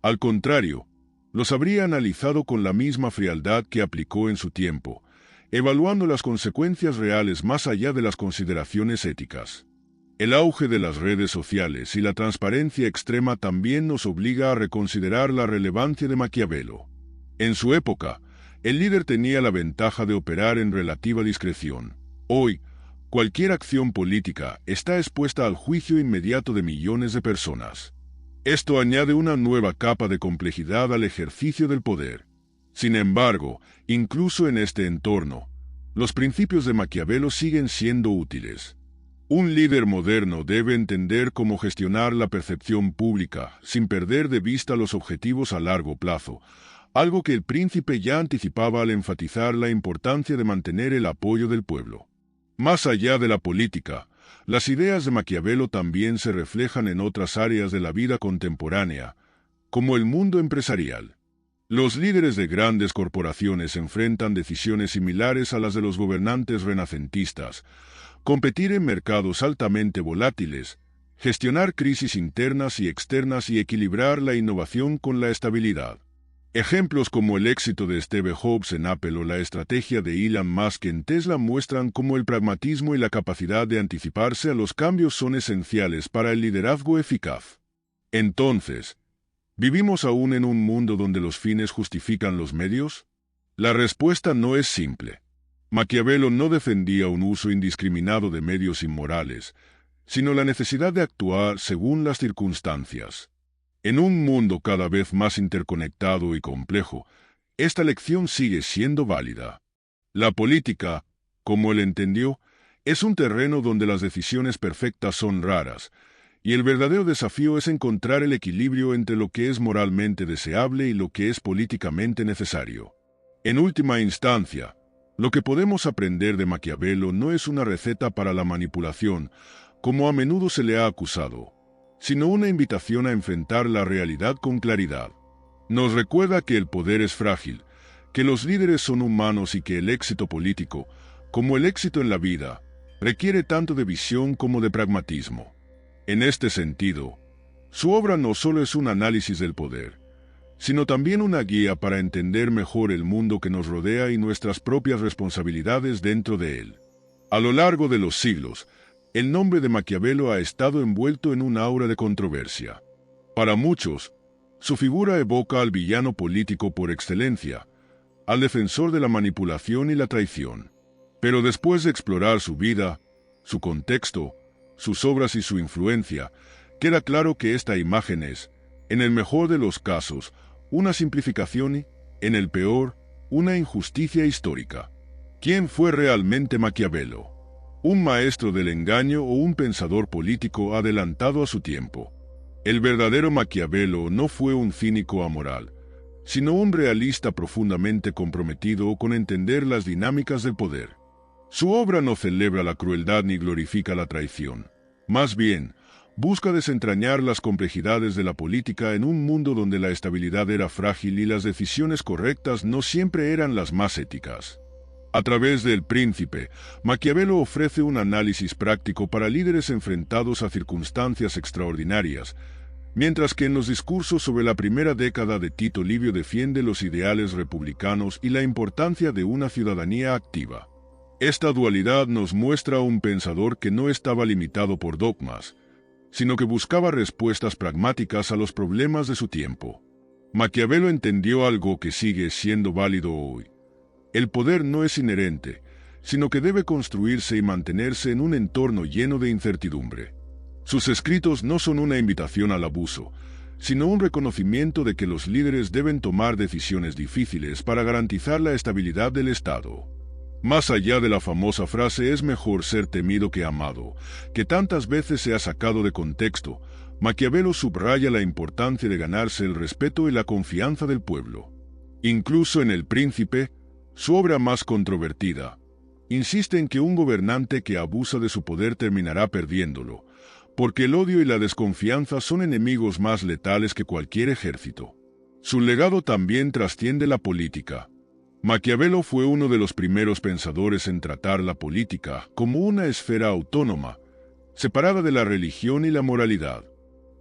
Al contrario, los habría analizado con la misma frialdad que aplicó en su tiempo, evaluando las consecuencias reales más allá de las consideraciones éticas. El auge de las redes sociales y la transparencia extrema también nos obliga a reconsiderar la relevancia de Maquiavelo. En su época, el líder tenía la ventaja de operar en relativa discreción. Hoy, cualquier acción política está expuesta al juicio inmediato de millones de personas. Esto añade una nueva capa de complejidad al ejercicio del poder. Sin embargo, incluso en este entorno, los principios de Maquiavelo siguen siendo útiles. Un líder moderno debe entender cómo gestionar la percepción pública sin perder de vista los objetivos a largo plazo, algo que el príncipe ya anticipaba al enfatizar la importancia de mantener el apoyo del pueblo. Más allá de la política, las ideas de Maquiavelo también se reflejan en otras áreas de la vida contemporánea, como el mundo empresarial. Los líderes de grandes corporaciones enfrentan decisiones similares a las de los gobernantes renacentistas: competir en mercados altamente volátiles, gestionar crisis internas y externas y equilibrar la innovación con la estabilidad. Ejemplos como el éxito de Steve Jobs en Apple o la estrategia de Elon Musk en Tesla muestran cómo el pragmatismo y la capacidad de anticiparse a los cambios son esenciales para el liderazgo eficaz. Entonces, ¿vivimos aún en un mundo donde los fines justifican los medios? La respuesta no es simple. Maquiavelo no defendía un uso indiscriminado de medios inmorales, sino la necesidad de actuar según las circunstancias. En un mundo cada vez más interconectado y complejo, esta lección sigue siendo válida. La política, como él entendió, es un terreno donde las decisiones perfectas son raras, y el verdadero desafío es encontrar el equilibrio entre lo que es moralmente deseable y lo que es políticamente necesario. En última instancia, lo que podemos aprender de Maquiavelo no es una receta para la manipulación, como a menudo se le ha acusado, sino una invitación a enfrentar la realidad con claridad. Nos recuerda que el poder es frágil, que los líderes son humanos y que el éxito político, como el éxito en la vida, requiere tanto de visión como de pragmatismo. En este sentido, su obra no solo es un análisis del poder, sino también una guía para entender mejor el mundo que nos rodea y nuestras propias responsabilidades dentro de él. A lo largo de los siglos, el nombre de Maquiavelo ha estado envuelto en un aura de controversia. Para muchos, su figura evoca al villano político por excelencia, al defensor de la manipulación y la traición. Pero después de explorar su vida, su contexto, sus obras y su influencia, queda claro que esta imagen es, en el mejor de los casos, una simplificación y, en el peor, una injusticia histórica. ¿Quién fue realmente Maquiavelo? ¿Un maestro del engaño o un pensador político adelantado a su tiempo? El verdadero Maquiavelo no fue un cínico amoral, sino un realista profundamente comprometido con entender las dinámicas del poder. Su obra no celebra la crueldad ni glorifica la traición. Más bien, busca desentrañar las complejidades de la política en un mundo donde la estabilidad era frágil y las decisiones correctas no siempre eran las más éticas. A través de El Príncipe, Maquiavelo ofrece un análisis práctico para líderes enfrentados a circunstancias extraordinarias, mientras que en los discursos sobre la primera década de Tito Livio defiende los ideales republicanos y la importancia de una ciudadanía activa. Esta dualidad nos muestra a un pensador que no estaba limitado por dogmas, sino que buscaba respuestas pragmáticas a los problemas de su tiempo. Maquiavelo entendió algo que sigue siendo válido hoy. El poder no es inherente, sino que debe construirse y mantenerse en un entorno lleno de incertidumbre. Sus escritos no son una invitación al abuso, sino un reconocimiento de que los líderes deben tomar decisiones difíciles para garantizar la estabilidad del Estado. Más allá de la famosa frase "es mejor ser temido que amado", que tantas veces se ha sacado de contexto, Maquiavelo subraya la importancia de ganarse el respeto y la confianza del pueblo. Incluso en El Príncipe, su obra más controvertida, insiste en que un gobernante que abusa de su poder terminará perdiéndolo, porque el odio y la desconfianza son enemigos más letales que cualquier ejército. Su legado también trasciende la política. Maquiavelo fue uno de los primeros pensadores en tratar la política como una esfera autónoma, separada de la religión y la moralidad.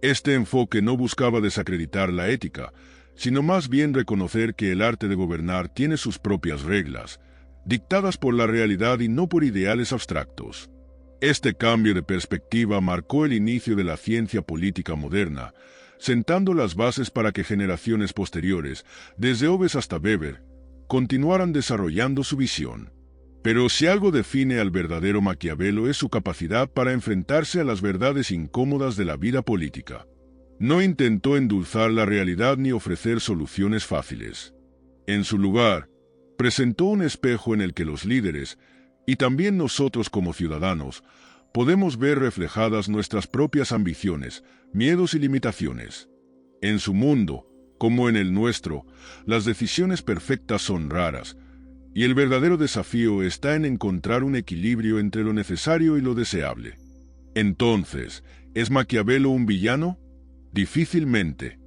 Este enfoque no buscaba desacreditar la ética, sino más bien reconocer que el arte de gobernar tiene sus propias reglas, dictadas por la realidad y no por ideales abstractos. Este cambio de perspectiva marcó el inicio de la ciencia política moderna, sentando las bases para que generaciones posteriores, desde Hobbes hasta Weber, continuaran desarrollando su visión. Pero si algo define al verdadero Maquiavelo es su capacidad para enfrentarse a las verdades incómodas de la vida política. No intentó endulzar la realidad ni ofrecer soluciones fáciles. En su lugar, presentó un espejo en el que los líderes, y también nosotros como ciudadanos, podemos ver reflejadas nuestras propias ambiciones, miedos y limitaciones. En su mundo, como en el nuestro, las decisiones perfectas son raras, y el verdadero desafío está en encontrar un equilibrio entre lo necesario y lo deseable. Entonces, ¿es Maquiavelo un villano? Difícilmente.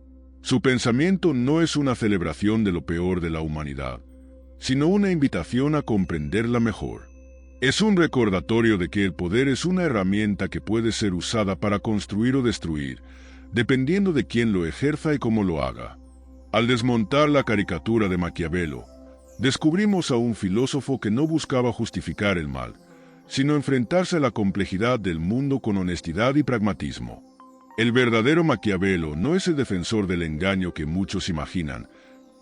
Su pensamiento no es una celebración de lo peor de la humanidad, sino una invitación a comprenderla mejor. Es un recordatorio de que el poder es una herramienta que puede ser usada para construir o destruir, dependiendo de quién lo ejerza y cómo lo haga. Al desmontar la caricatura de Maquiavelo, descubrimos a un filósofo que no buscaba justificar el mal, sino enfrentarse a la complejidad del mundo con honestidad y pragmatismo. El verdadero Maquiavelo no es el defensor del engaño que muchos imaginan,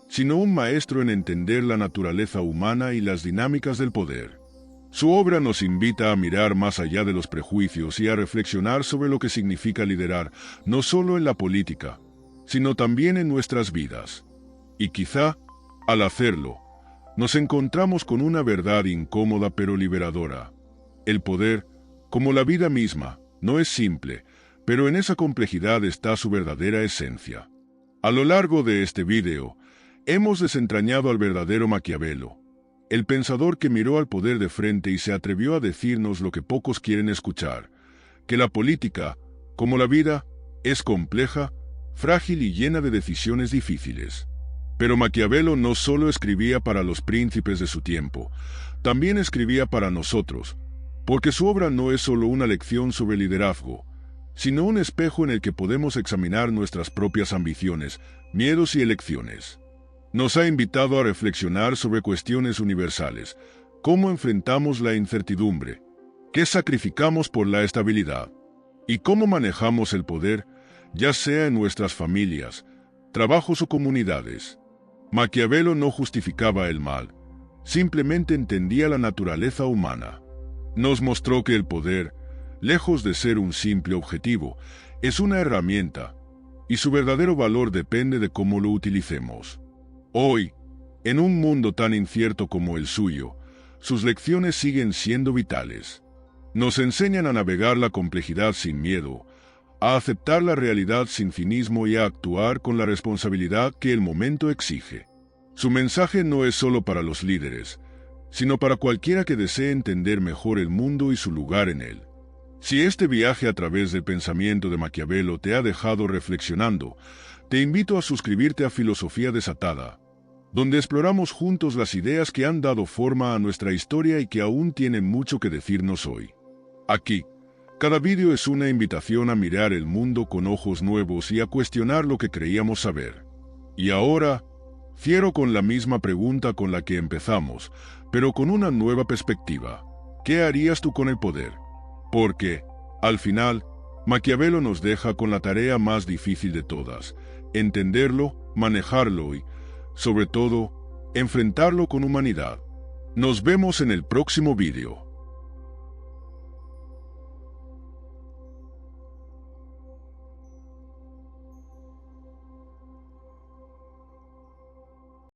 sino un maestro en entender la naturaleza humana y las dinámicas del poder. Su obra nos invita a mirar más allá de los prejuicios y a reflexionar sobre lo que significa liderar, no solo en la política, sino también en nuestras vidas. Y quizá, al hacerlo, nos encontramos con una verdad incómoda pero liberadora. El poder, como la vida misma, no es simple, pero en esa complejidad está su verdadera esencia. A lo largo de este video, hemos desentrañado al verdadero Maquiavelo, el pensador que miró al poder de frente y se atrevió a decirnos lo que pocos quieren escuchar, que la política, como la vida, es compleja, frágil y llena de decisiones difíciles. Pero Maquiavelo no solo escribía para los príncipes de su tiempo, también escribía para nosotros, porque su obra no es solo una lección sobre liderazgo, sino un espejo en el que podemos examinar nuestras propias ambiciones, miedos y elecciones. Nos ha invitado a reflexionar sobre cuestiones universales, cómo enfrentamos la incertidumbre, qué sacrificamos por la estabilidad, y cómo manejamos el poder, ya sea en nuestras familias, trabajos o comunidades. Maquiavelo no justificaba el mal, simplemente entendía la naturaleza humana. Nos mostró que el poder, lejos de ser un simple objetivo, es una herramienta, y su verdadero valor depende de cómo lo utilicemos. Hoy, en un mundo tan incierto como el suyo, sus lecciones siguen siendo vitales. Nos enseñan a navegar la complejidad sin miedo, a aceptar la realidad sin cinismo y a actuar con la responsabilidad que el momento exige. Su mensaje no es solo para los líderes, sino para cualquiera que desee entender mejor el mundo y su lugar en él. Si este viaje a través del pensamiento de Maquiavelo te ha dejado reflexionando, te invito a suscribirte a Filosofía Desatada, donde exploramos juntos las ideas que han dado forma a nuestra historia y que aún tienen mucho que decirnos hoy. Aquí, cada vídeo es una invitación a mirar el mundo con ojos nuevos y a cuestionar lo que creíamos saber. Y ahora, cierro con la misma pregunta con la que empezamos, pero con una nueva perspectiva. ¿Qué harías tú con el poder? Porque, al final, Maquiavelo nos deja con la tarea más difícil de todas: entenderlo, manejarlo y, sobre todo, enfrentarlo con humanidad. Nos vemos en el próximo vídeo.